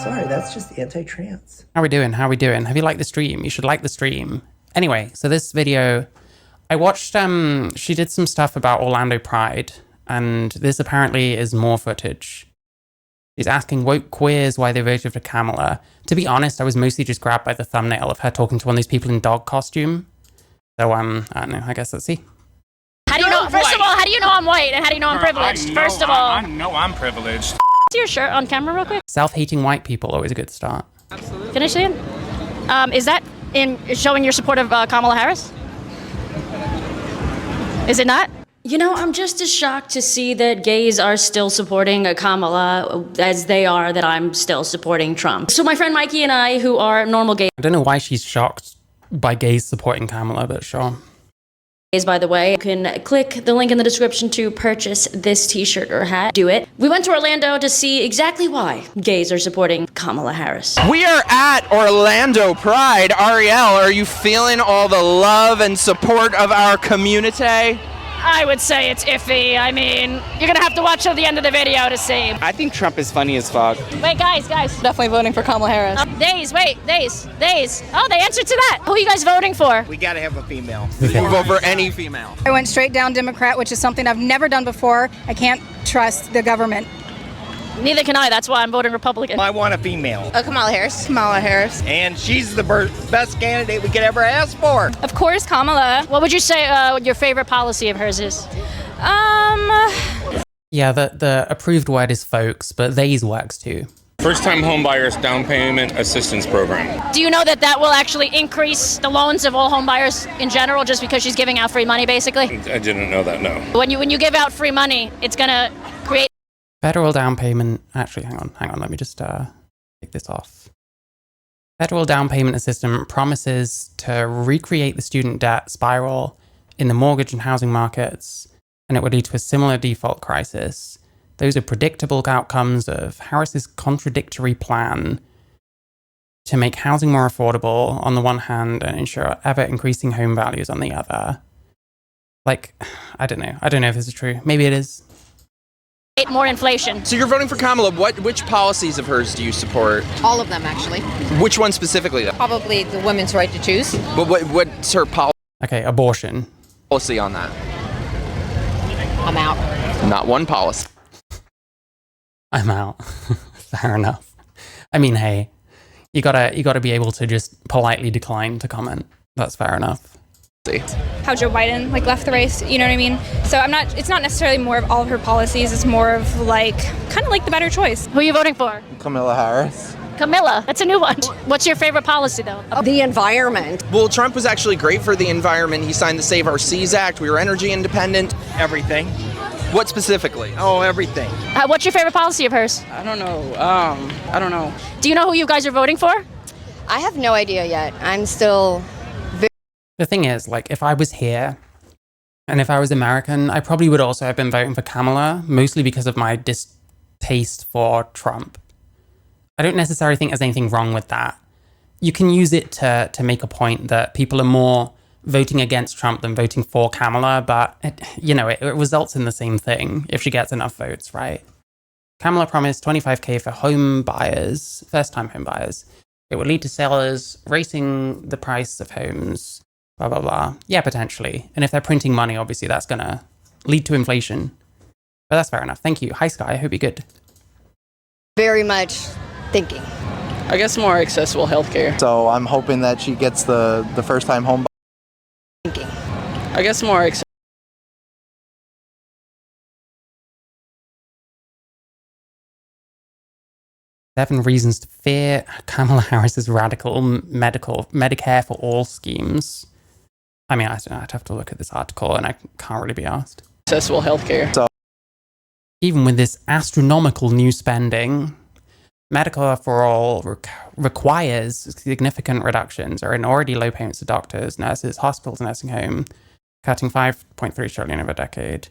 Sorry, that's just anti-trans. How we doing? How we doing? Have you liked the stream? You should like the stream. Anyway, so this video, I watched, she did some stuff about Orlando Pride, and this apparently is more footage. She's asking woke queers why they voted for Kamala. To be honest, I was mostly just grabbed by the thumbnail of her talking to one of these people in dog costume. So, I don't know, I guess let's see. How do you know, first of all, how do you know I'm white, and how do you know I'm privileged? First of all. I know I'm privileged. See your shirt on camera real quick? Self-hating white people, always a good start. Absolutely. Can I see it? Is that in showing your support of Kamala Harris? Is it not? You know, I'm just as shocked to see that gays are still supporting Kamala as they are that I'm still supporting Trump. So my friend Mikey and I, who are normal gays, I don't know why she's shocked by gays supporting Kamala, but sure. by the way, you can click the link in the description to purchase this t-shirt or hat. Do it. We went to Orlando to see exactly why gays are supporting Kamala Harris. We are at Orlando Pride. Arielle, are you feeling all the love and support of our community? I would say it's iffy. I mean, you're gonna have to watch till the end of the video to see. I think Trump is funny as fuck. Wait, guys. Definitely voting for Kamala Harris. Days. Oh, they answered to that. Who are you guys voting for? We gotta have a female. We'll vote for any female. I went straight down Democrat, which is something I've never done before. I can't trust the government. Neither can I. That's why I'm voting Republican. I want a female. Kamala Harris. Kamala Harris. And she's the best candidate we could ever ask for. Of course, Kamala. What would you say your favorite policy of hers is? Yeah, the approved word is folks, but they's works too. First-time homebuyers down payment assistance program. Do you know that will actually increase the loans of all home buyers in general, just because she's giving out free money, basically? I didn't know that, no. When you give out free money, it's gonna create. Federal down payment, actually, hang on, let me just take this off. Federal down payment assistance promises to recreate the student debt spiral in the mortgage and housing markets, and it would lead to a similar default crisis. Those are predictable outcomes of Harris's contradictory plan to make housing more affordable on the one hand and ensure ever-increasing home values on the other. Like, I don't know if this is true. Maybe it is. More inflation. So you're voting for Kamala. Which policies of hers do you support? All of them, actually. Which one specifically? Probably the women's right to choose. But what's her Okay, abortion. policy on that? I'm out. Not one policy. I'm out. Fair enough. I mean, hey, you gotta be able to just politely decline to comment. That's fair enough. How Joe Biden left the race, you know what I mean? So it's not necessarily more of all of her policies, it's more of kind of the better choice. Who are you voting for? Kamala Harris. Camilla. That's a new one. What's your favorite policy, though? The environment. Well, Trump was actually great for the environment. He signed the Save Our Seas Act. We were energy independent. Everything. What specifically? Oh, everything. What's your favorite policy of hers? I don't know. I don't know. Do you know who you guys are voting for? I have no idea yet. I'm still The thing is, if I was here, and if I was American, I probably would also have been voting for Kamala, mostly because of my distaste for Trump. I don't necessarily think there's anything wrong with that. You can use it to make a point that people are more voting against Trump than voting for Kamala, but it results in the same thing if she gets enough votes, right? Kamala promised $25,000 for home buyers, first-time home buyers. It would lead to sellers raising the price of homes, blah, blah, blah. Yeah, potentially. And if they're printing money, obviously that's going to lead to inflation. But that's fair enough. Thank you. Hi, Sky. I hope you're good. very much thinking. I guess more accessible healthcare. So I'm hoping that she gets the first-time home. Thinking. I guess more accessible. 7 reasons to fear Kamala Harris's radical Medicare for all schemes. I mean, I'd have to look at this article and I can't really be asked. Accessible healthcare. So even with this astronomical new spending, Medicare for all requires significant reductions or in already low payments to doctors, nurses, hospitals, nursing home, cutting $5.3 trillion over a decade.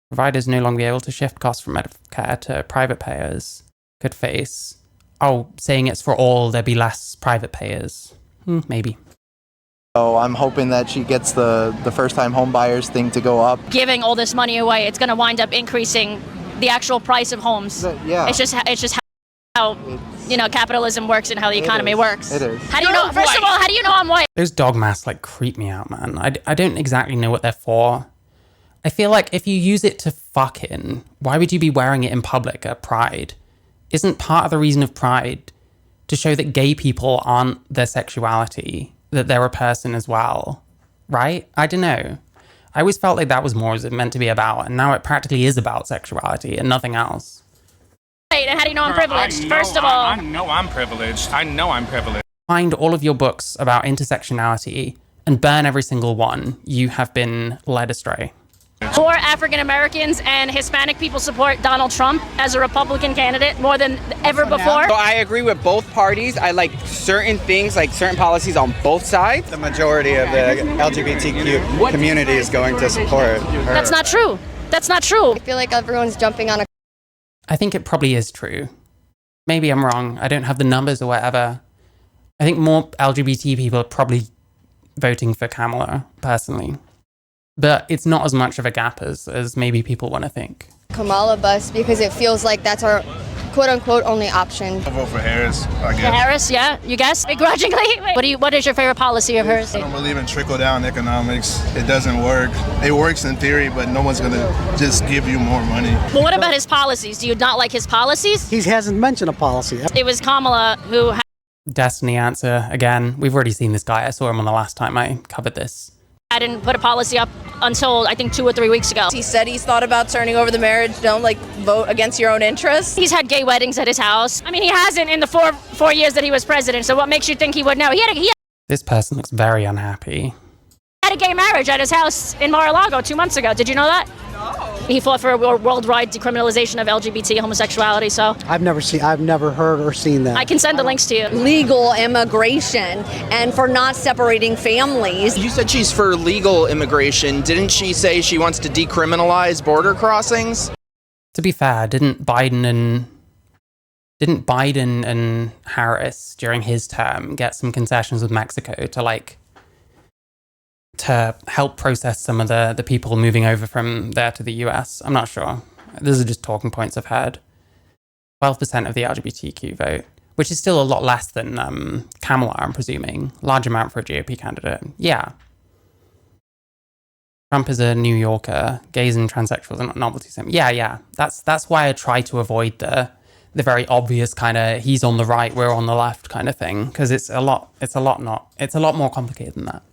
Providers no longer be able to shift costs from Medicare to private payers could face, saying it's for all, there'd be less private payers. Maybe. So I'm hoping that she gets the first-time home buyers thing to go up. Giving all this money away, it's going to wind up increasing the actual price of homes. Yeah. It's just how, capitalism works and how the economy works. It is. How do you know? First of all, how do you know I'm white? Those dog masks like creep me out, man. I don't exactly know what they're for. I feel like if you use it to fuck in, why would you be wearing it in public at Pride? Isn't part of the reason of Pride to show that gay people aren't their sexuality, that they're a person as well, right? I don't know. I always felt like that was more as it meant to be about, and now it practically is about sexuality and nothing else. Right, and how do you know I'm privileged? First of all, I know I'm privileged. I know I'm privileged. Find all of your books about intersectionality and burn every single one. You have been led astray. more African Americans and Hispanic people support Donald Trump as a Republican candidate more than ever before. So I agree with both parties. I like certain things, like certain policies on both sides. The majority of the LGBTQ community is going to support her. That's not true. That's not true. I feel like everyone's jumping on a... I think it probably is true. Maybe I'm wrong. I don't have the numbers or whatever. I think more LGBT people are probably voting for Kamala, personally. But it's not as much of a gap as maybe people want to think. Kamala bus because it feels like that's our quote-unquote only option. I vote for Harris, I guess. Harris, yeah? You guess? Begrudgingly? What is your favorite policy of hers? I don't believe in trickle-down economics. It doesn't work. It works in theory, but no one's going to just give you more money. Well, what about his policies? Do you not like his policies? He hasn't mentioned a policy. It was Kamala who... Destiny answer, again. We've already seen this guy. I saw him on the last time I covered this. I didn't put a policy up until, I think, 2 or 3 weeks ago. He said he's thought about turning over the marriage. Don't, vote against your own interests. He's had gay weddings at his house. I mean, he hasn't in the four years that he was president, so what makes you think he would know? This person looks very unhappy. Had a gay marriage at his house in Mar-a-Lago 2 months ago. Did you know that? No. He fought for a worldwide decriminalization of LGBT homosexuality, so... I've never heard or seen that. I can send the links to you. Legal immigration and for not separating families. You said she's for legal immigration. Didn't she say she wants to decriminalize border crossings? To be fair, didn't Biden and Harris during his term get some concessions with Mexico to help process some of the people moving over from there to the US? I'm not sure. Those are just talking points I've heard. 12% of the LGBTQ vote, which is still a lot less than Kamala, I'm presuming. Large amount for a GOP candidate. Yeah. Trump is a New Yorker. Gays and transsexuals are not novelty symbol. Yeah. That's why I try to avoid the very obvious kind of he's on the right, we're on the left kind of thing, because it's a lot more complicated than that.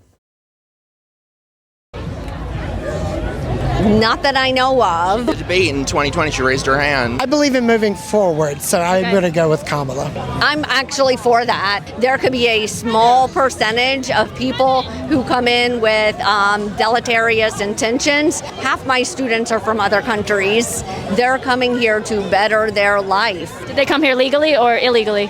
Not that I know of. The debate in 2020, she raised her hand. I believe in moving forward, so I'm going to go with Kamala. I'm actually for that. There could be a small percentage of people who come in with deleterious intentions. Half my students are from other countries. They're coming here to better their life. Did they come here legally or illegally?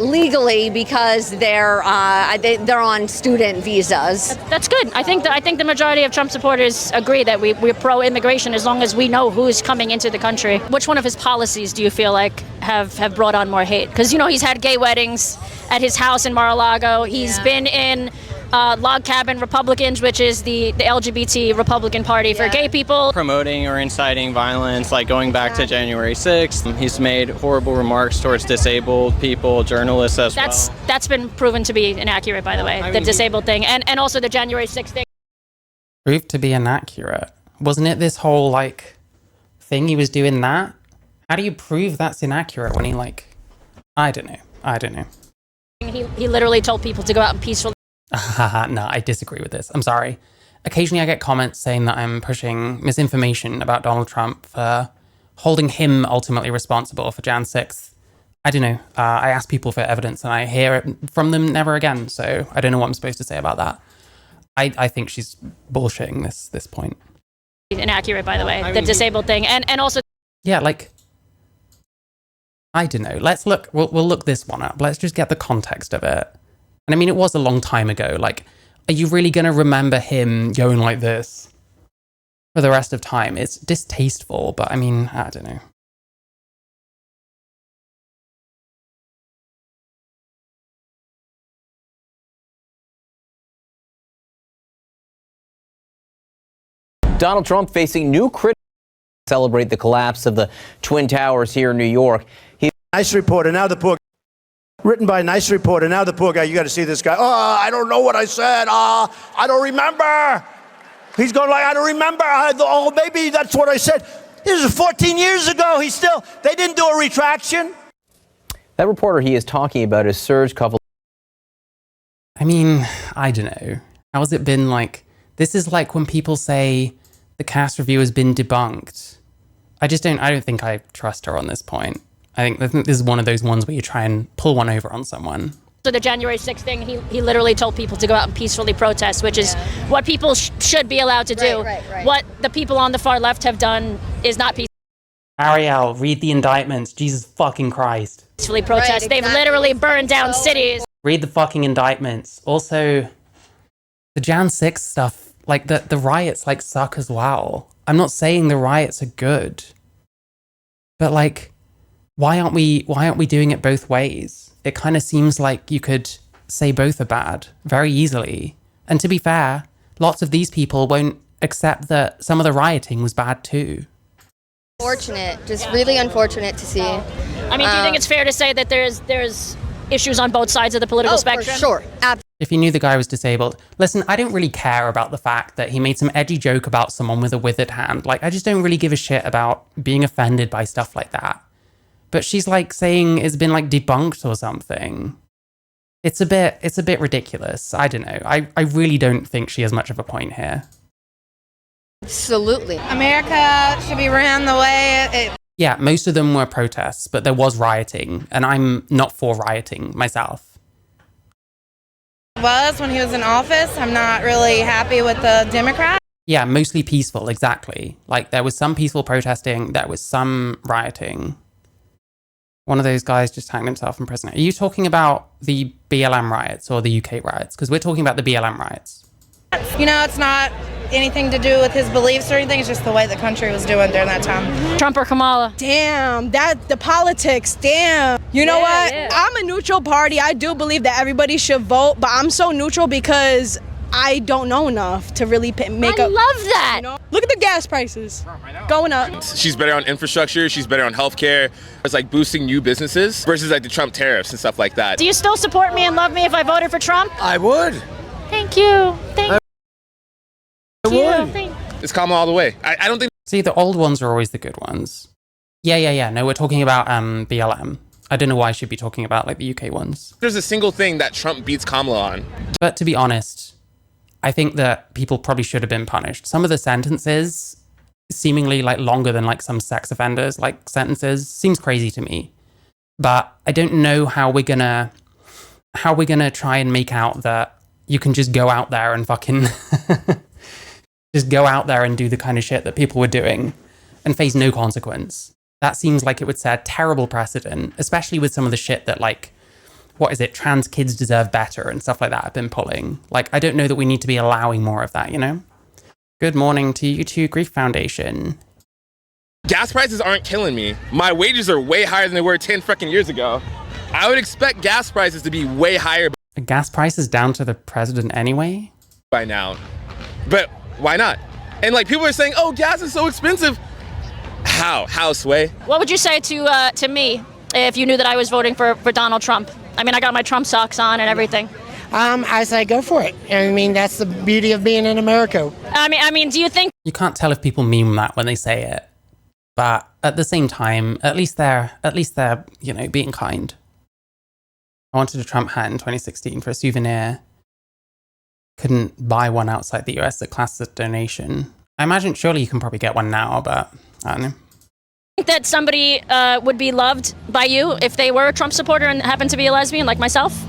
Legally, because they're on student visas. That's good. I think the majority of Trump supporters agree that we're pro-immigration as long as we know who's coming into the country. Which one of his policies do you feel like have brought on more hate? Because, he's had gay weddings at his house in Mar-a-Lago. He's been in Log Cabin Republicans, which is the LGBT Republican Party for gay people. Promoting or inciting violence, like going back to January 6th. He's made horrible remarks towards disabled people, journalists as well. That's been proven to be inaccurate, by the way, the disabled thing, and also the January 6th thing. Proved to be inaccurate. Wasn't it this whole, thing he was doing that? How do you prove that's inaccurate when he, I don't know. He literally told people to go out and peacefully. No, I disagree with this. I'm sorry. Occasionally I get comments saying that I'm pushing misinformation about Donald Trump for holding him ultimately responsible for Jan 6th. I don't know. I ask people for evidence and I hear it from them never again. So I don't know what I'm supposed to say about that. I think she's bullshitting this point. Inaccurate, by the way, the disabled thing. And also... Yeah, I don't know. Let's look. We'll look this one up. Let's just get the context of it. And I mean, it was a long time ago. Are you really going to remember him going like this for the rest of time? It's distasteful, but I mean, I don't know. Donald Trump facing new criticism to celebrate the collapse of the Twin Towers here in New York. Nice reporter. Now the poor. Written by Nice Reporter. Now the poor guy. You got to see this guy. Oh, I don't know what I said. I don't remember. He's going like, I don't remember. Oh, maybe that's what I said. This is 14 years ago. They didn't do a retraction. That reporter he is talking about is Serge Koval. I mean, I don't know. How has it been like? This is like when people say the cast review has been debunked. I don't think I trust her on this point. I think this is one of those ones where you try and pull one over on someone. So the January 6th thing, he literally told people to go out and peacefully protest, which is what people should be allowed to do. Right. What the people on the far left have done is not peaceful. Arielle, read the indictments. Jesus fucking Christ. Peacefully protest. Right, exactly. They've literally burned down cities. Read the fucking indictments. Also, the Jan 6 stuff, like the riots like suck as well. I'm not saying the riots are good. But like, why aren't we doing it both ways? It kind of seems like you could say both are bad very easily. And to be fair, lots of these people won't accept that some of the rioting was bad too. Unfortunate, just really unfortunate to see. I mean, do you think it's fair to say that there's issues on both sides of the political spectrum? For sure. If you knew the guy was disabled, listen, I don't really care about the fact that he made some edgy joke about someone with a withered hand. Like, I just don't really give a shit about being offended by stuff like that. But she's like saying it's been like debunked or something. It's a bit ridiculous. I don't know. I really don't think she has much of a point here. Absolutely. America should be ran the way it. Yeah, most of them were protests, but there was rioting, and I'm not for rioting myself. Was when he was in office. I'm not really happy with the Democrats. Yeah, mostly peaceful, exactly. Like, there was some peaceful protesting, there was some rioting. One of those guys just hanged himself in prison. Are you talking about the BLM riots or the UK riots? Because we're talking about the BLM riots. You know, it's not anything to do with his beliefs or anything. It's just the way the country was doing during that time. Trump or Kamala? Damn, the politics, damn. You know what? Yeah. I'm a neutral party. I do believe that everybody should vote, but I'm so neutral because I don't know enough to really make I love that. You know? Look at the gas prices going up. She's better on infrastructure. She's better on healthcare. It's like boosting new businesses versus like the Trump tariffs and stuff like that. Do you still support me and love me if I voted for Trump? I would. Thank you. Thank you. It's Kamala all the way. I don't think. See, the old ones are always the good ones. Yeah. No, we're talking about BLM. I don't know why I should be talking about like the UK ones. There's a single thing that Trump beats Kamala on. But to be honest, I think that people probably should have been punished. Some of the sentences, seemingly like longer than like some sex offenders, like sentences, seems crazy to me. But I don't know how we're gonna try and make out that you can just go out there and fucking just go out there and do the kind of shit that people were doing and face no consequence. That seems like it would set a terrible precedent, especially with some of the shit that like, what is it, trans kids deserve better and stuff like that have been pulling. Like, I don't know that we need to be allowing more of that, you know? Good morning to you two, Grief Foundation. Gas prices aren't killing me. My wages are way higher than they were 10 freaking years ago. I would expect gas prices to be way higher. Are gas prices down to the president anyway? By now. But why not? And like people are saying, oh, gas is so expensive. How, Sway? What would you say to me if you knew that I was voting for Donald Trump? I mean, I got my Trump socks on and everything. I say go for it. I mean, that's the beauty of being in America. I mean, do you think... You can't tell if people mean that when they say it. But at the same time, at least they're, you know, being kind. I wanted a Trump hat in 2016 for a souvenir. Couldn't buy one outside the US that classed as a donation. I imagine surely you can probably get one now, but I don't know. Think that somebody would be loved by you if they were a Trump supporter and happened to be a lesbian like myself?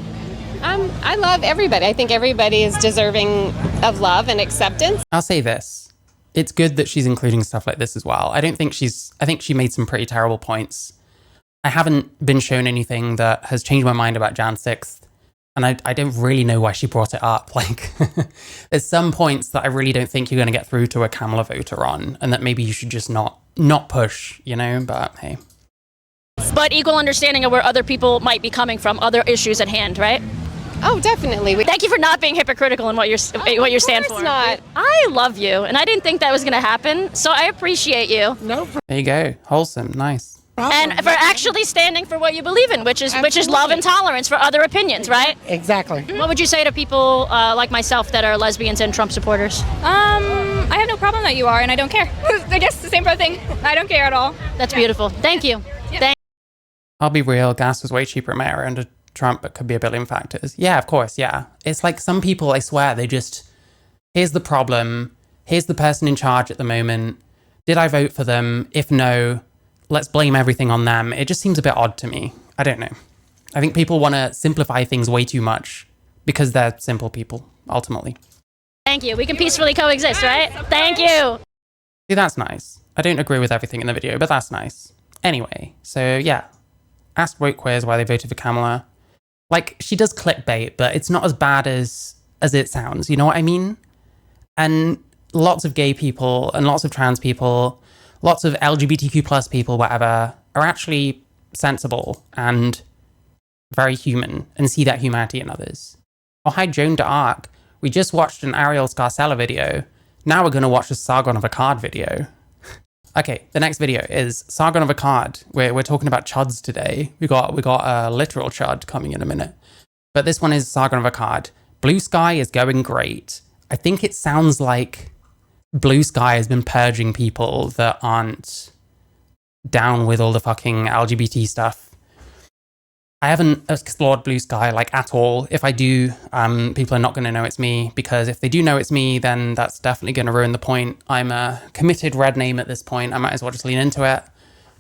I love everybody. I think everybody is deserving of love and acceptance. I'll say this. It's good that she's including stuff like this as well. I think she made some pretty terrible points. I haven't been shown anything that has changed my mind about Jan 6th. And I don't really know why she brought it up. Like, there's some points that I really don't think you're going to get through to a Kamala voter on, and that maybe you should just not push, you know, but hey. But equal understanding of where other people might be coming from, other issues at hand, right? Oh, definitely. Thank you for not being hypocritical in what you stand for. Not. I love you, and I didn't think that was going to happen, so I appreciate you. There you go. Wholesome. Nice. And for actually standing for what you believe in, which is love and tolerance for other opinions, right? Exactly. What would you say to people like myself that are lesbians and Trump supporters? I have no problem that you are, and I don't care. I guess the same thing. I don't care at all. That's beautiful. Thank you. I'll be real, gas was way cheaper in my area under Trump, but could be a billion factors. Yeah, of course, yeah. It's like some people, I swear, they just, here's the problem, here's the person in charge at the moment, did I vote for them? If no, let's blame everything on them. It just seems a bit odd to me. I don't know. I think people want to simplify things way too much because they're simple people, ultimately. Thank you. We can peacefully coexist, right? Thank you. See, that's nice. I don't agree with everything in the video, but that's nice. Anyway, so yeah. Asked woke queers why they voted for Kamala. Like, she does clickbait, but it's not as bad as it sounds, you know what I mean? And lots of gay people and lots of trans people, lots of LGBTQ plus people, whatever, are actually sensible and very human and see that humanity in others. Oh, hi, Joan d'Arc. We just watched an Arielle Scarcella video. Now we're going to watch a Sargon of Akkad video. Okay, the next video is Sargon of Akkad. We're talking about chuds today. We got a literal chud coming in a minute. But this one is Sargon of Akkad. Blue Sky is going great. I think it sounds like Blue Sky has been purging people that aren't down with all the fucking LGBT stuff. I haven't explored Blue Sky like at all. If I do, people are not going to know it's me, because if they do know it's me, then that's definitely going to ruin the point. I'm a committed red name at this point. I might as well just lean into it.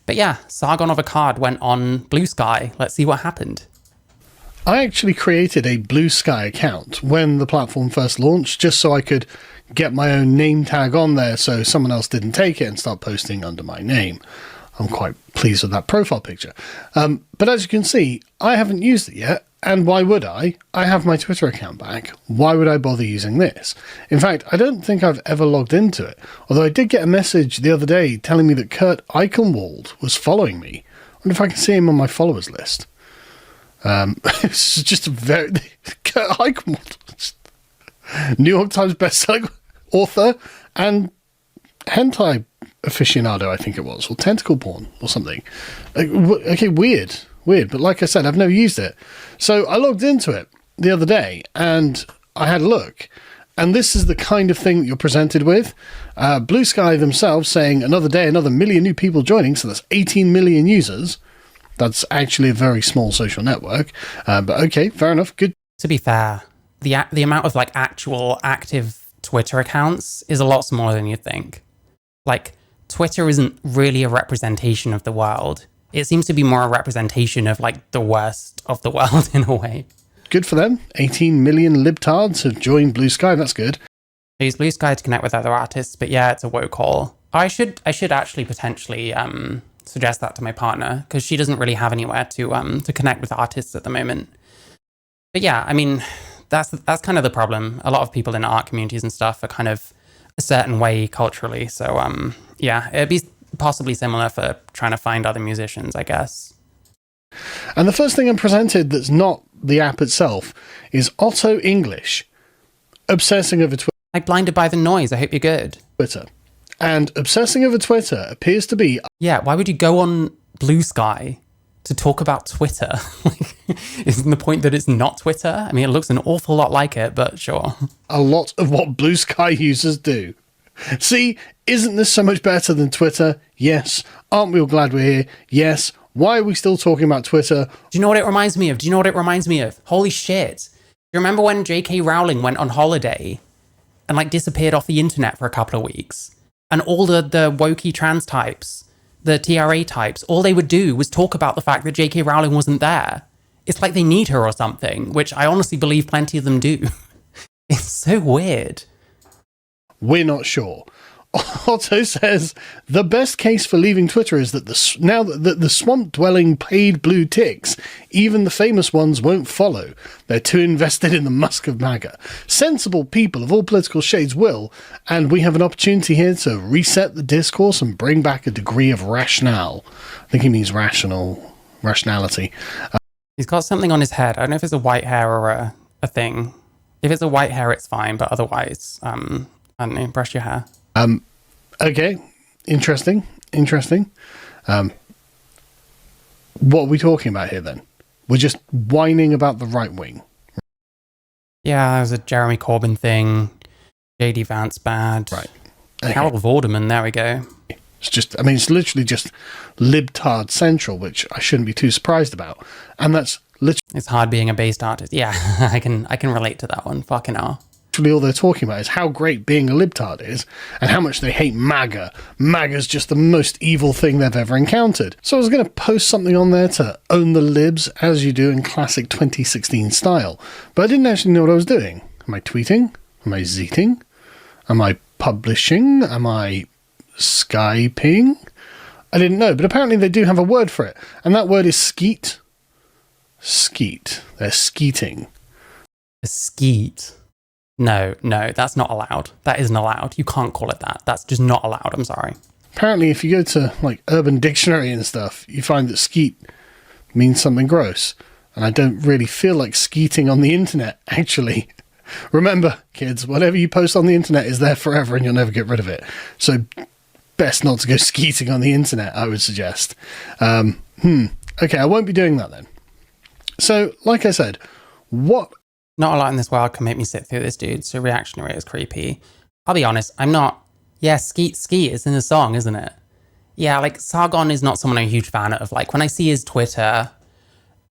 But yeah, Sargon of Akkad went on Blue Sky. Let's see what happened. I actually created a Blue Sky account when the platform first launched, just so I could get my own name tag on there so someone else didn't take it and start posting under my name. I'm quite pleased with that profile picture. But as you can see, I haven't used it yet, and why would I? I have my Twitter account back. Why would I bother using this? In fact, I don't think I've ever logged into it, although I did get a message the other day telling me that Kurt Eichenwald was following me. I wonder if I can see him on my followers list. This is just a very... Kurt Eichenwald, New York Times bestselling author and hentai aficionado, I think it was, or tentacle porn or something. Okay, weird, but like I said, I've never used it. So I logged into it the other day and I had a look, and this is the kind of thing that you're presented with. Blue Sky themselves saying another day, another million new people joining, so that's 18 million users. That's actually a very small social network, but okay, fair enough, good. To be fair, the amount of like actual active Twitter accounts is a lot smaller than you'd think. Like, Twitter isn't really a representation of the world. It seems to be more a representation of like the worst of the world in a way. Good for them. 18 million libtards have joined Blue Sky. That's good. I use Blue Sky to connect with other artists, but yeah, it's a woke call. I should actually potentially suggest that to my partner, because she doesn't really have anywhere to connect with artists at the moment. But yeah, I mean, that's kind of the problem. A lot of people in art communities and stuff are kind of a certain way culturally. So yeah, it'd be possibly similar for trying to find other musicians, I guess. And the first thing I'm presented that's not the app itself is Otto English, obsessing over Twitter. Like Blinded by the Noise, I hope you're good. Twitter. And obsessing over Twitter appears to be... Yeah, why would you go on Blue Sky to talk about Twitter? Like, isn't the point that it's not Twitter? I mean, it looks an awful lot like it, but sure. A lot of what Blue Sky users do. See, isn't this so much better than Twitter? Yes. Aren't we all glad we're here? Yes. Why are we still talking about Twitter? Do you know what it reminds me of? Holy shit. Do you remember when J.K. Rowling went on holiday and like disappeared off the internet for a couple of weeks? And all the wokey trans types, the TRA types, all they would do was talk about the fact that J.K. Rowling wasn't there. It's like they need her or something, which I honestly believe plenty of them do. It's so weird. We're not sure. Otto says the best case for leaving Twitter is that now that the swamp-dwelling paid blue ticks, even the famous ones won't follow. They're too invested in the musk of MAGA. Sensible people of all political shades will, and we have an opportunity here to reset the discourse and bring back a degree of rationale. I think he means rationality. He's got something on his head. I don't know if it's a white hair or a thing. If it's a white hair, it's fine, but otherwise, I don't know, brush your hair. Okay, interesting. What are we talking about here then? We're just whining about the right wing. Yeah, there's a Jeremy Corbyn thing. JD Vance bad. Right. Harold Vorderman, there we go. It's just, I mean, it's literally just libtard central, which I shouldn't be too surprised about. And that's literally... It's hard being a based artist. Yeah, I can relate to that one. Fucking hell. All they're talking about is how great being a libtard is and how much they hate MAGA. MAGA's just the most evil thing they've ever encountered. So I was going to post something on there to own the libs, as you do in classic 2016 style. But I didn't actually know what I was doing. Am I tweeting? Am I zeeting? Am I publishing? Am I Skyping? I didn't know, but apparently they do have a word for it. And that word is skeet. Skeet. They're skeeting. A skeet. No, that's not allowed. That isn't allowed. You can't call it that. That's just not allowed. I'm sorry. Apparently, if you go to like Urban Dictionary and stuff, you find that skeet means something gross. And I don't really feel like skeeting on the internet, actually. Remember, kids, whatever you post on the internet is there forever and you'll never get rid of it. So best not to go skeeting on the internet, I would suggest. Okay, I won't be doing that then. So, like I said, what... Not a lot in this world can make me sit through this dude, so reactionary is creepy. I'll be honest, I'm not... Yeah, skeet is in a song, isn't it? Yeah, like, Sargon is not someone I'm a huge fan of. Like, when I see his Twitter,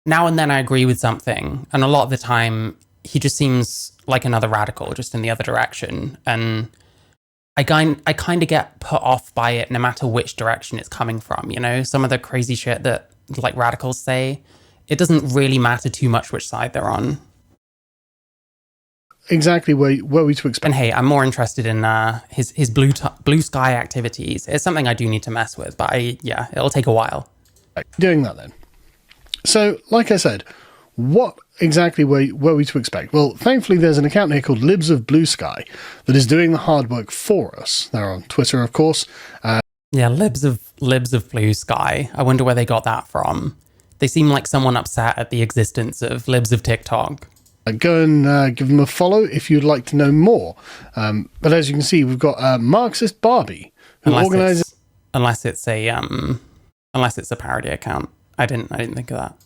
now and then I agree with something, and a lot of the time, he just seems like another radical, just in the other direction, and I kind of get put off by it no matter which direction it's coming from, you know? Some of the crazy shit that, like, radicals say, it doesn't really matter too much which side they're on. Exactly where we to expect. And hey, I'm more interested in his blue sky activities. It's something I do need to mess with, but it'll take a while. Doing that then. So, like I said, what exactly were we to expect? Well, thankfully there's an account here called Libs of Blue Sky that is doing the hard work for us. They're on Twitter, of course. Yeah, Libs of Blue Sky. I wonder where they got that from. They seem like someone upset at the existence of Libs of TikTok. Go and give them a follow if you'd like to know more. But as you can see, we've got Marxist Barbie, who organizes... Unless it's a parody account. I didn't think of that.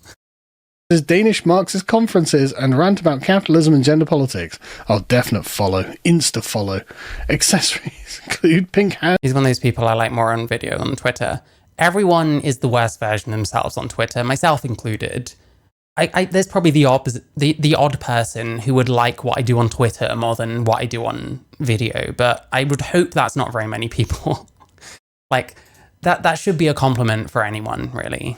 There's Danish Marxist conferences and rant about capitalism and gender politics. Oh, definite follow. Insta follow. Accessories include pink hands. He's one of those people I like more on video than Twitter. Everyone is the worst version of themselves on Twitter, myself included. There's probably the opposite, the odd person who would like what I do on Twitter more than what I do on video, but I would hope that's not very many people. Like, that should be a compliment for anyone, really.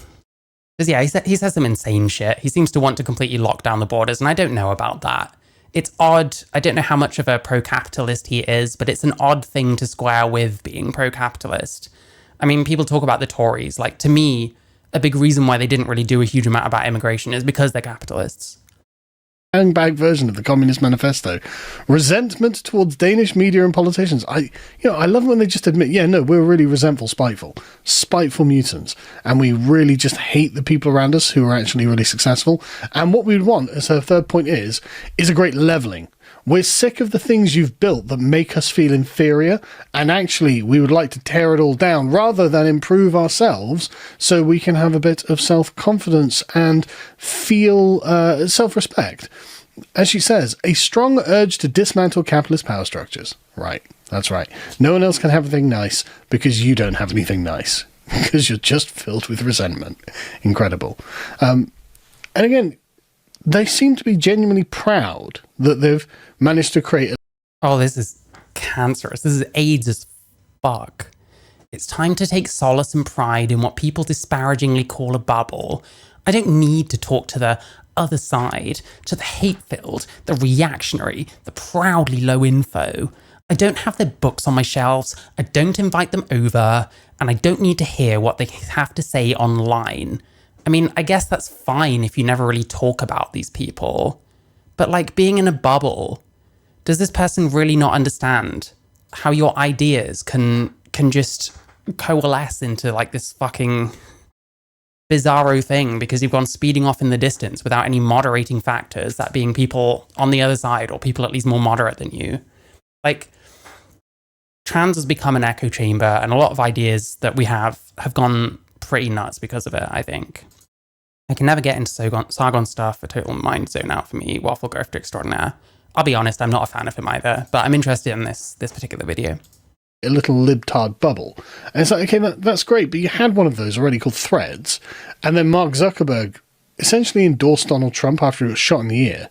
Because yeah, he says some insane shit. He seems to want to completely lock down the borders, and I don't know about that. It's odd. I don't know how much of a pro-capitalist he is, but it's an odd thing to square with being pro-capitalist. I mean, people talk about the Tories. Like, to me, a big reason why they didn't really do a huge amount about immigration is because they're capitalists. Back version of the Communist Manifesto. Resentment towards Danish media and politicians. I love when they just admit, we're really resentful, spiteful mutants, and we really just hate the people around us who are actually really successful. And what we would want, as her third point is a great leveling. We're sick of the things you've built that make us feel inferior, and actually we would like to tear it all down rather than improve ourselves so we can have a bit of self-confidence and feel self-respect. As she says, a strong urge to dismantle capitalist power structures. Right, that's right. No one else can have anything nice because you don't have anything nice, because you're just filled with resentment. Incredible. And again, they seem to be genuinely proud that they've managed to create Oh, this is cancerous. This is AIDS as fuck. It's time to take solace and pride in what people disparagingly call a bubble. I don't need to talk to the other side, to the hate-filled, the reactionary, the proudly low info. I don't have their books on my shelves, I don't invite them over, and I don't need to hear what they have to say online. I mean, I guess that's fine if you never really talk about these people. But like being in a bubble, does this person really not understand how your ideas can just coalesce into like this fucking bizarro thing because you've gone speeding off in the distance without any moderating factors, that being people on the other side or people at least more moderate than you? Like, trans has become an echo chamber, and a lot of ideas that we have gone pretty nuts because of it, I think. I can never get into Sargon stuff, a total mind zone out for me, waffle grifter extraordinaire. I'll be honest, I'm not a fan of him either, but I'm interested in this particular video. A little libtard bubble. And it's like, okay, that's great, but you had one of those already called Threads, and then Mark Zuckerberg essentially endorsed Donald Trump after he was shot in the ear.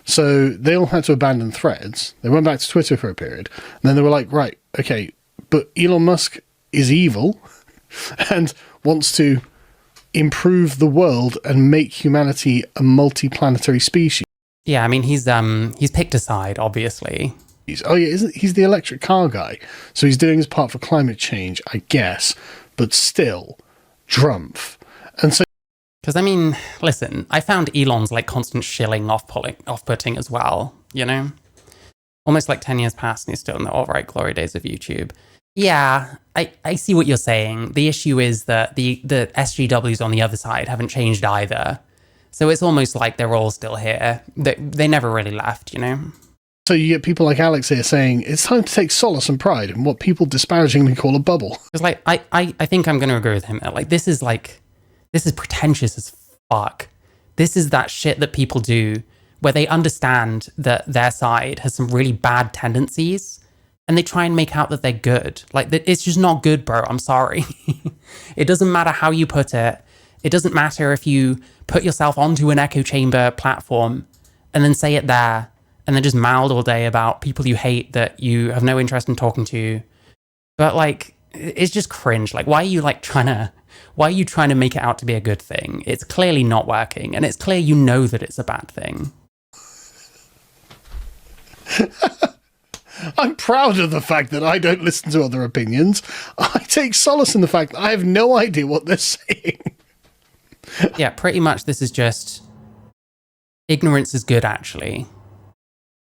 So they all had to abandon Threads. They went back to Twitter for a period, and then they were like, right, okay, but Elon Musk is evil and wants to improve the world and make humanity a multi-planetary species. Yeah, I mean, he's picked a side, obviously. He's the electric car guy, so he's doing his part for climate change, I guess, but still, drumpf. And so, because I mean, listen, I found Elon's like constant shilling off-putting as well, you know? Almost like 10 years past and he's still in the all-right glory days of YouTube. Yeah, I see what you're saying. The issue is that the SJWs on the other side haven't changed either. So it's almost like they're all still here. They never really left, you know? So you get people like Alex here saying, it's time to take solace and pride in what people disparagingly call a bubble. Because like, I think I'm going to agree with him. Like, this is pretentious as fuck. This is that shit that people do where they understand that their side has some really bad tendencies and they try and make out that they're good. Like, it's just not good, bro. I'm sorry. It doesn't matter how you put it. It doesn't matter if you put yourself onto an echo chamber platform and then say it there and then just mouth all day about people you hate that you have no interest in talking to. But like, it's just cringe. Like, why are you trying to make it out to be a good thing? It's clearly not working, and it's clear you know that it's a bad thing. I'm proud of the fact that I don't listen to other opinions. I take solace in the fact that I have no idea what they're saying. Yeah, pretty much this is just ignorance is good, actually.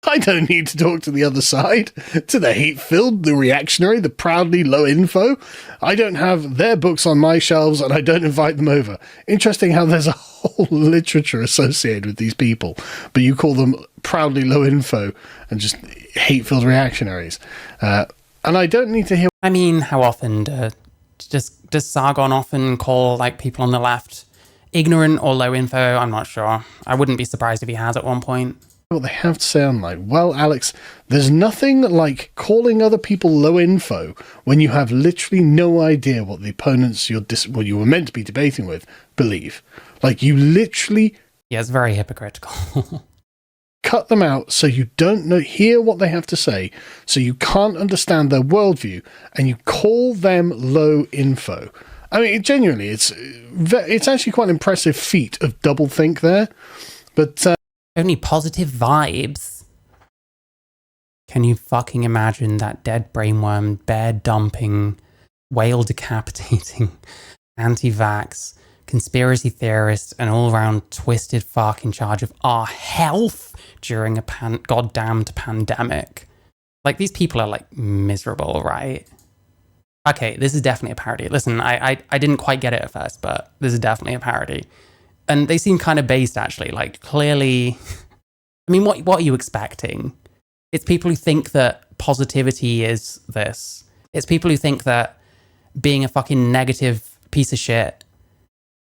I don't need to talk to the other side, to the hate-filled, the reactionary, the proudly low info. I don't have their books on my shelves and I don't invite them over. Interesting how there's a whole literature associated with these people, but you call them proudly low info and just hate-filled reactionaries. And I don't need to hear... I mean, how often does Sargon often call like people on the left ignorant or low info? I'm not sure. I wouldn't be surprised if he has at one point. What they have to say online. Well, Alex, there's nothing like calling other people low info when you have literally no idea what the opponents you were meant to be debating with believe. Like, you literally... Yeah, it's very hypocritical. Cut them out so you don't hear what they have to say, so you can't understand their worldview, and you call them low info. I mean, genuinely, it's actually quite an impressive feat of doublethink there, but... Only positive vibes. Can you fucking imagine that dead brainworm, bear dumping, whale decapitating, anti-vax, conspiracy theorist, and all-around twisted fuck in charge of our health during a goddamned pandemic? Like, these people are like miserable, right? Okay, this is definitely a parody. Listen, I didn't quite get it at first, but this is definitely a parody. And they seem kind of based, actually. Like, clearly... I mean, what are you expecting? It's people who think that positivity is this. It's people who think that being a fucking negative piece of shit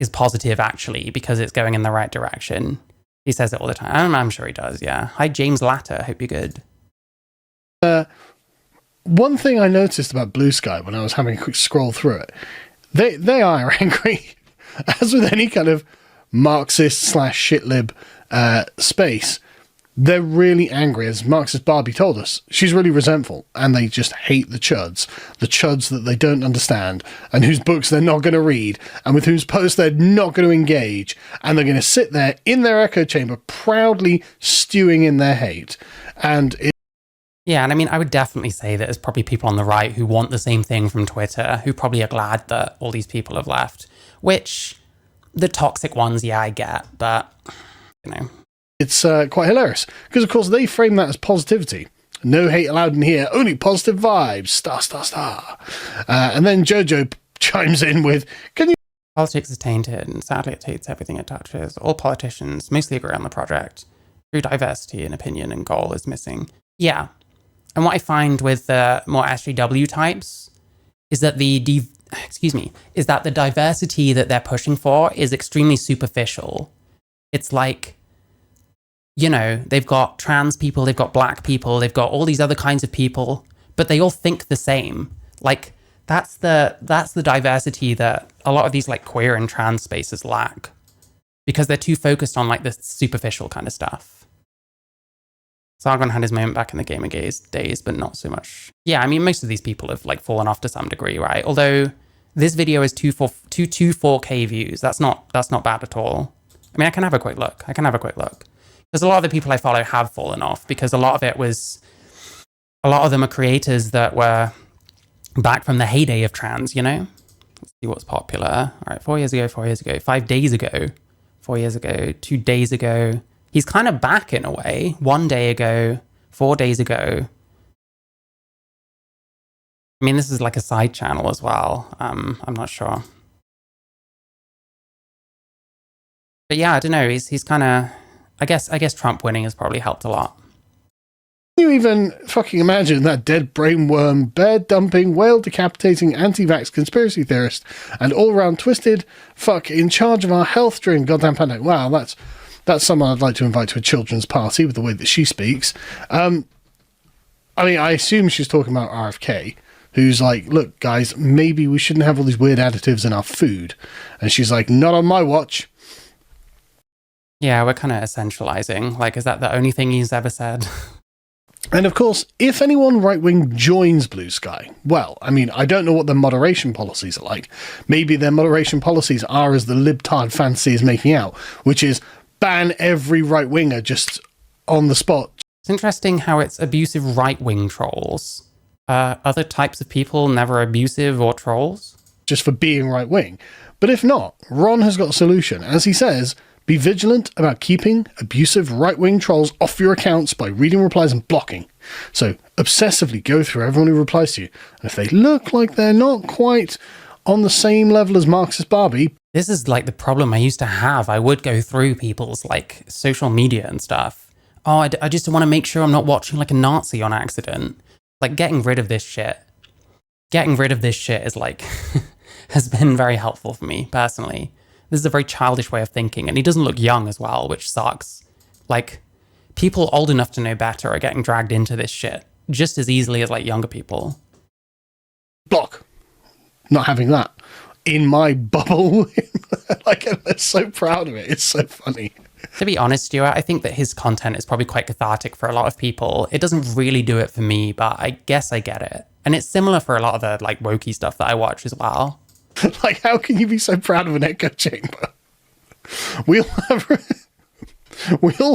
is positive, actually, because it's going in the right direction. He says it all the time. I'm sure he does, yeah. Hi, James Latter. Hope you're good. One thing I noticed about Blue Sky when I was having a quick scroll through it, they are angry. As with any kind of Marxist/shitlib space, they're really angry. As Marxist Barbie told us, she's really resentful, and they just hate the chuds that they don't understand, and whose books they're not going to read, and with whose posts they're not going to engage, and they're going to sit there in their echo chamber proudly stewing in their hate. Yeah, and I mean, I would definitely say that there's probably people on the right who want the same thing from Twitter, who probably are glad that all these people have left, which... The toxic ones, yeah, I get, but, you know. It's quite hilarious, because, of course, they frame that as positivity. No hate allowed in here, only positive vibes, star, star, star. And then Jojo chimes in with, can you... Politics is tainted, and sadly it taints everything it touches. All politicians mostly agree on the project. True diversity in opinion and goal is missing. Yeah, and what I find with the more SJW types is that the excuse me, is that the diversity that they're pushing for is extremely superficial. It's like, you know, they've got trans people, they've got black people, they've got all these other kinds of people, but they all think the same. Like, that's the diversity that a lot of these like queer and trans spaces lack, because they're too focused on like the superficial kind of stuff. Sargon had his moment back in the gamer days, but not so much. Yeah, I mean, most of these people have like fallen off to some degree, right? Although this video is 4K views. That's not bad at all. I mean, I can have a quick look. Because a lot of the people I follow have fallen off, because a lot of them are creators that were back from the heyday of trans, you know? Let's see what's popular. All right, 4 years ago, 5 days ago, 4 years ago, 2 days ago. He's kind of back in a way. 1 day ago, 4 days ago. I mean, this is like a side channel as well. I'm not sure. But yeah, I don't know. He's kind of, I guess Trump winning has probably helped a lot. Can you even fucking imagine that dead brainworm, bear-dumping, whale-decapitating, anti-vax conspiracy theorist and all-round twisted fuck in charge of our health during goddamn pandemic? Wow, that's someone I'd like to invite to a children's party with the way that she speaks. I mean, I assume she's talking about RFK, who's like, look, guys, maybe we shouldn't have all these weird additives in our food. And she's like, not on my watch. Yeah, we're kind of essentializing. Like, is that the only thing he's ever said? And of course, if anyone right-wing joins Blue Sky, well, I mean, I don't know what their moderation policies are like. Maybe their moderation policies are as the libtard fancy is making out, which is ban every right-winger just on the spot. It's interesting how it's abusive right-wing trolls. Other types of people never abusive or trolls? Just for being right-wing. But if not, Ron has got a solution. As he says, be vigilant about keeping abusive right-wing trolls off your accounts by reading replies and blocking. So obsessively go through everyone who replies to you. And if they look like they're not quite on the same level as Marxist Barbie... This is like the problem I used to have. I would go through people's like social media and stuff. Oh, I just want to make sure I'm not watching like a Nazi on accident. Like, getting rid of this shit is like, has been very helpful for me personally. This is a very childish way of thinking, and he doesn't look young as well, which sucks. Like, people old enough to know better are getting dragged into this shit just as easily as like younger people. Block. Not having that in my bubble. Like, I'm so proud of it. It's so funny. To be honest, Stuart, I think that his content is probably quite cathartic for a lot of people. It doesn't really do it for me, but I guess I get it. And it's similar for a lot of the like wokey stuff that I watch as well. Like, how can you be so proud of an echo chamber? We all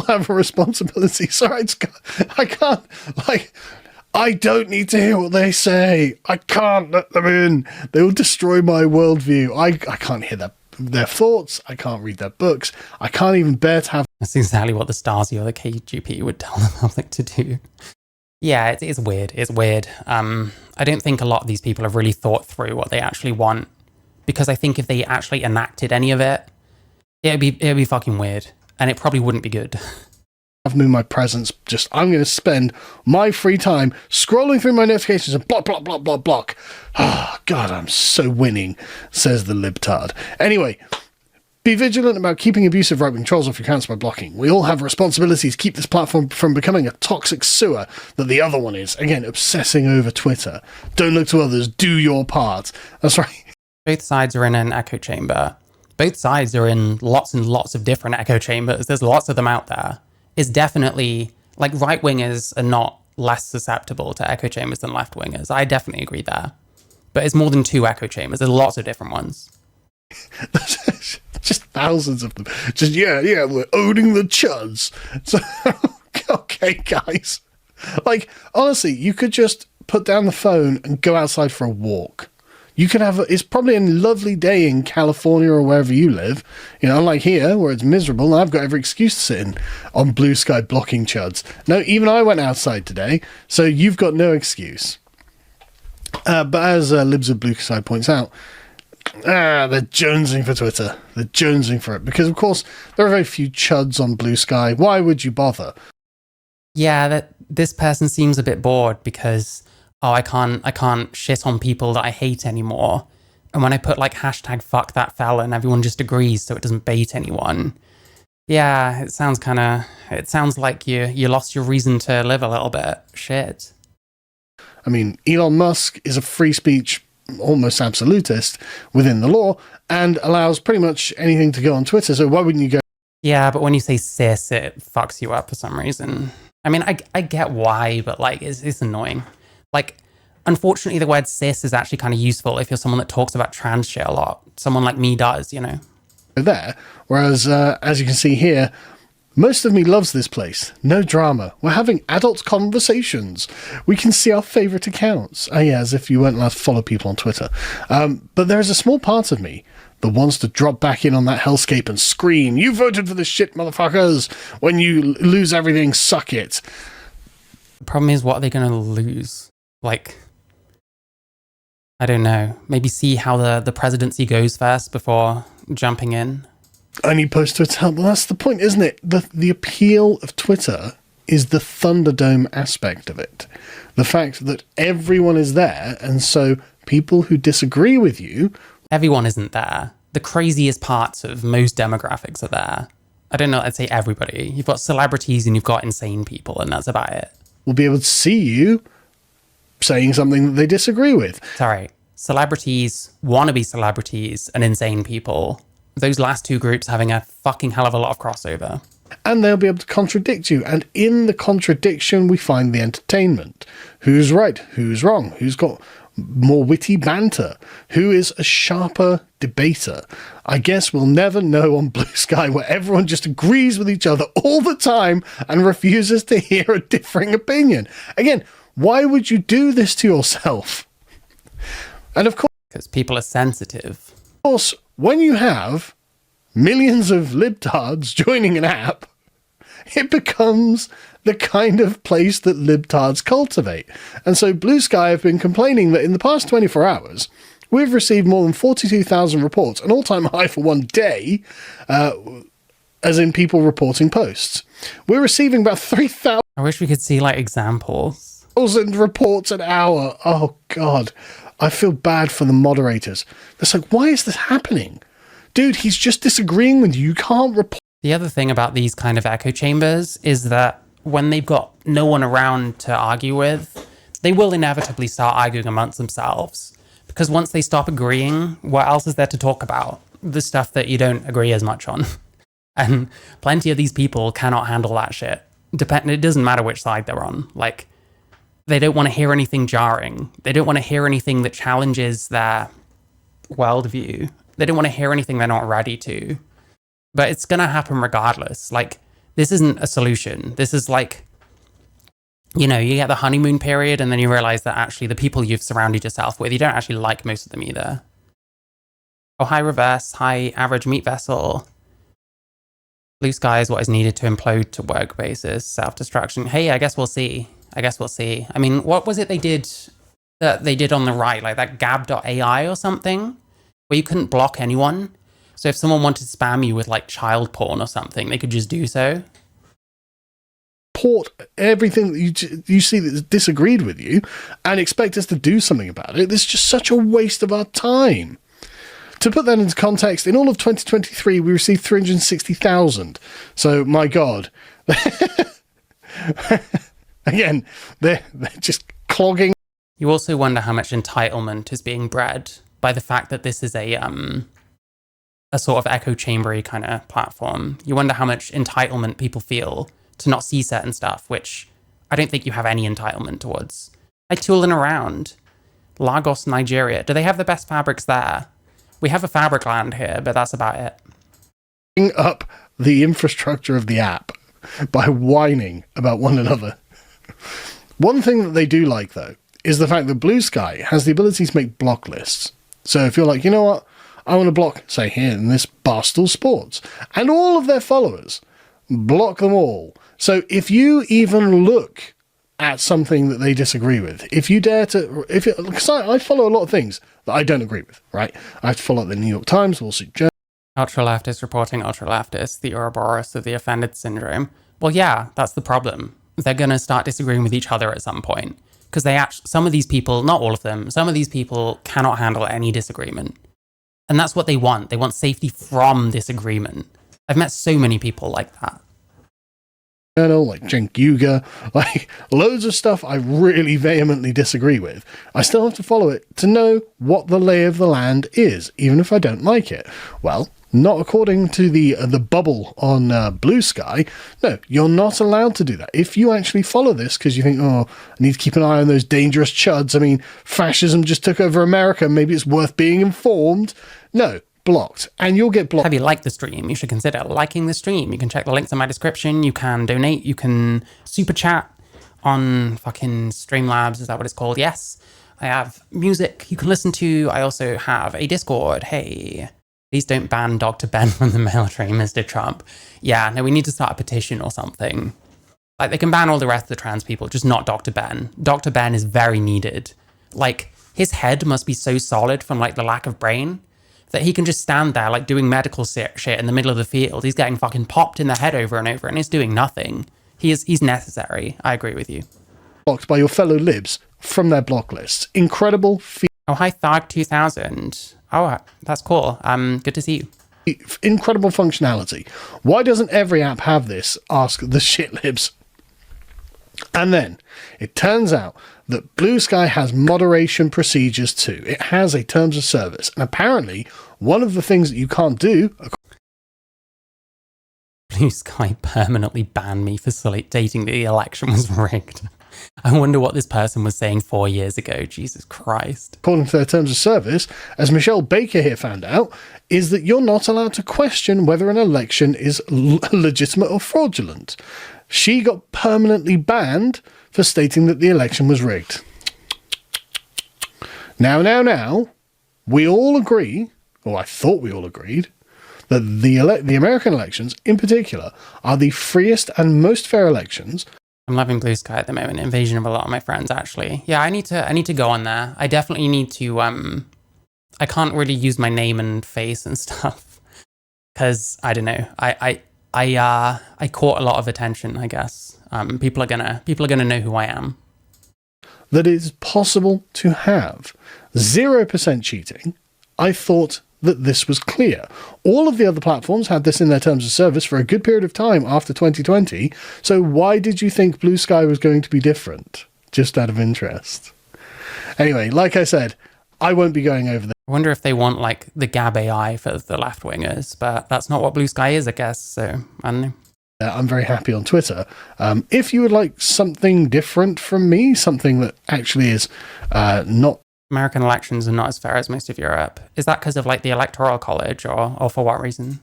have a responsibility. Sorry, I can't, like, I don't need to hear what they say. I can't let them in. They will destroy my worldview. I can't hear their thoughts. I can't read their books. I can't even bear to have... That's exactly what the Stasi or the KGB would tell the public to do. Yeah, it's weird. It's weird. I don't think a lot of these people have really thought through what they actually want, because I think if they actually enacted any of it, it'd be fucking weird, and it probably wouldn't be good. I've moved my presence. I'm going to spend my free time scrolling through my notifications and block. Oh, God, I'm so winning, says the libtard. Anyway, be vigilant about keeping abusive right-wing trolls off your accounts by blocking. We all have responsibilities to keep this platform from becoming a toxic sewer that the other one is. Again, obsessing over Twitter. Don't look to others. Do your part. That's right. Both sides are in an echo chamber. Both sides are in lots and lots of different echo chambers. There's lots of them out there. It's definitely, like, right-wingers are not less susceptible to echo chambers than left-wingers. I definitely agree there. But it's more than 2 echo chambers. There's lots of different ones. Just thousands of them. Just, yeah, we're owning the chuds. So, okay, guys. Like, honestly, you could just put down the phone and go outside for a walk. You could have, it's probably a lovely day in California or wherever you live. You know, like here, where it's miserable, I've got every excuse to sit in on Blue Sky blocking chuds. No, even I went outside today, so you've got no excuse. But as Libs of Blue Sky points out, they're jonesing for Twitter. They're jonesing for it. Because, of course, there are very few chuds on Blue Sky. Why would you bother? Yeah, this person seems a bit bored because... oh, I can't shit on people that I hate anymore. And when I put like hashtag fuck that fella and everyone just agrees so it doesn't bait anyone. Yeah, it sounds like you lost your reason to live a little bit. Shit. I mean, Elon Musk is a free speech almost absolutist within the law and allows pretty much anything to go on Twitter. So why wouldn't you go? Yeah, but when you say cis, it fucks you up for some reason. I mean, I get why, but like, it's annoying. Like, unfortunately, the word cis is actually kind of useful if you're someone that talks about trans shit a lot. Someone like me does, you know? There. Whereas, as you can see here, most of me loves this place. No drama. We're having adult conversations. We can see our favourite accounts. Oh yeah, as if you weren't allowed to follow people on Twitter. But there is a small part of me that wants to drop back in on that hellscape and scream, "You voted for this shit, motherfuckers! When you lose everything, suck it." The problem is, what are they going to lose? Like, I don't know. Maybe see how the presidency goes first before jumping in. Only post to tell. Well, that's the point, isn't it? The appeal of Twitter is the Thunderdome aspect of it. The fact that everyone is there, and so people who disagree with you... Everyone isn't there. The craziest parts of most demographics are there. I don't know, I'd say everybody. You've got celebrities and you've got insane people, and that's about it. Will be able to see you saying something that they disagree with. Sorry. Celebrities, wannabe celebrities, and insane people. Those last two groups having a fucking hell of a lot of crossover. And they'll be able to contradict you. And in the contradiction, we find the entertainment. Who's right? Who's wrong? Who's got more witty banter? Who is a sharper debater? I guess we'll never know on Blue Sky, where everyone just agrees with each other all the time and refuses to hear a differing opinion. Again, why would you do this to yourself? And of course... Because people are sensitive. Of course, when you have millions of libtards joining an app, it becomes the kind of place that libtards cultivate. And so Blue Sky have been complaining that in the past 24 hours, we've received more than 42,000 reports, an all-time high for one day, as in people reporting posts. We're receiving about 3,000... I wish we could see, like, examples. ...reports an hour. Oh, God. I feel bad for the moderators. It's like, why is this happening? Dude, he's just disagreeing with you. You can't report. The other thing about these kind of echo chambers is that when they've got no one around to argue with, they will inevitably start arguing amongst themselves. Because once they stop agreeing, what else is there to talk about? The stuff that you don't agree as much on. And plenty of these people cannot handle that shit. It doesn't matter which side they're on. Like, they don't want to hear anything jarring. They don't want to hear anything that challenges their worldview. They don't want to hear anything they're not ready to. But it's going to happen regardless. Like, this isn't a solution. This is like, you know, you get the honeymoon period and then you realize that actually the people you've surrounded yourself with, you don't actually like most of them either. Oh, hi Reverse. Hi Average Meat Vessel. Blue Sky is what is needed to implode to work basis. Self-destruction. Hey, I guess we'll see. I mean, what was it they did on the right? Like that gab.ai or something? Where you couldn't block anyone? So if someone wanted to spam you with like child porn or something, they could just do so? Report everything that you see that's disagreed with you and expect us to do something about it. This is just such a waste of our time. To put that into context, in all of 2023, we received 360,000. So, my God. Again, they're just clogging. You also wonder how much entitlement is being bred by the fact that this is a sort of echo chambery kind of platform. You wonder how much entitlement people feel to not see certain stuff, which I don't think you have any entitlement towards. Like tooling around. Lagos, Nigeria. Do they have the best fabrics there? We have a fabric land here, but that's about it. Up the infrastructure of the app by whining about one another. One thing that they do like, though, is the fact that Blue Sky has the ability to make block lists. So if you're like, you know what, I want to block, say here in this Barstool Sports, and all of their followers, block them all. So if you even look at something that they disagree with, if you dare to, because I follow a lot of things that I don't agree with, right? I have to follow the New York Times, Wall Street Journal. Ultra-leftist reporting ultra-leftist, the Ouroboros of the offended syndrome. Well, yeah, that's the problem. They're going to start disagreeing with each other at some point. Because some of these people, not all of them, some of these people cannot handle any disagreement. And that's what they want. They want safety from this agreement. I've met so many people like that. Like Cenk Uygur, like loads of stuff I really vehemently disagree with. I still have to follow it to know what the lay of the land is, even if I don't like it. Well, not according to the bubble on Blue Sky. No, you're not allowed to do that. If you actually follow this because you think, oh, I need to keep an eye on those dangerous chuds. I mean, fascism just took over America. Maybe it's worth being informed. No. Blocked, and you'll get blocked. Have you liked the stream? You should consider liking the stream. You can check the links in my description. You can donate. You can super chat on fucking Streamlabs. Is that what it's called? Yes. I have music you can listen to. I also have a Discord. Hey, please don't ban Dr. Ben from the mail train, Mr. Trump. Yeah, no, we need to start a petition or something. Like, they can ban all the rest of the trans people, just not Dr. Ben. Dr. Ben is very needed. Like, his head must be so solid from, like, the lack of brain that he can just stand there, like, doing medical shit in the middle of the field. He's getting fucking popped in the head over and over, and he's doing nothing. He's necessary. I agree with you. Blocked by your fellow libs from their block lists. Incredible. Oh, hi, Tharg2000. Oh, that's cool. Good to see you. Incredible functionality. Why doesn't every app have this? Ask the shit libs. And then it turns out that Blue Sky has moderation procedures too. It has a terms of service. And apparently, one of the things that you can't do... Blue Sky permanently banned me for stating that the election was rigged. I wonder what this person was saying 4 years ago. Jesus Christ. According to their terms of service, as Michelle Baker here found out, is that you're not allowed to question whether an election is legitimate or fraudulent. She got permanently banned for stating that the election was rigged. Now, we all agree, or I thought we all agreed, that the American elections, in particular, are the freest and most fair elections. I'm loving Blue Sky at the moment. Invasion of a lot of my friends, actually. Yeah, I need to go on there. I definitely need to. I can't really use my name and face and stuff because I don't know. I caught a lot of attention, I guess. People are gonna know who I am. That it's possible to have 0% cheating. I thought that this was clear. All of the other platforms had this in their terms of service for a good period of time after 2020. So why did you think Blue Sky was going to be different? Just out of interest. Anyway, like I said, I won't be going over there. I wonder if they want, like, the Gab AI for the left-wingers, but that's not what Blue Sky is, I guess, so I don't know. I'm very happy on Twitter. If you would like something different from me, something that actually is not... American elections are not as fair as most of Europe. Is that because of, like, the Electoral College, or for what reason?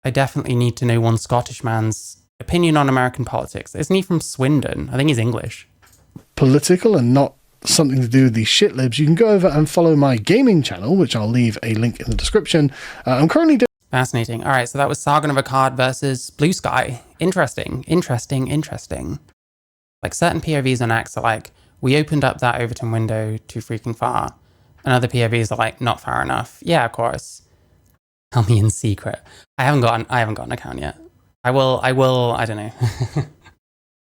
I definitely need to know one Scottish man's opinion on American politics. Isn't he from Swindon? I think he's English. Political and not something to do with these shit libs. You can go over and follow my gaming channel, which I'll leave a link in the description. I'm currently doing... Fascinating. All right, so that was Sargon of Akkad versus Blue Sky. Interesting. Like, certain POVs on X are like, we opened up that Overton window too freaking far. And other POVs are like, not far enough. Yeah, of course. Tell me in secret. I haven't got an account yet. I will, I don't know.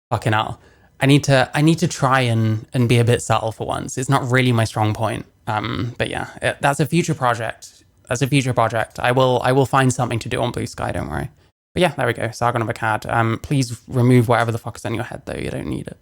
Fucking hell. I need to try and be a bit subtle for once. It's not really my strong point. But yeah, that's a future project. I will find something to do on Blue Sky, don't worry. But yeah, there we go. Sargon of Akkad. Please remove whatever the fuck is on your head, though. You don't need it.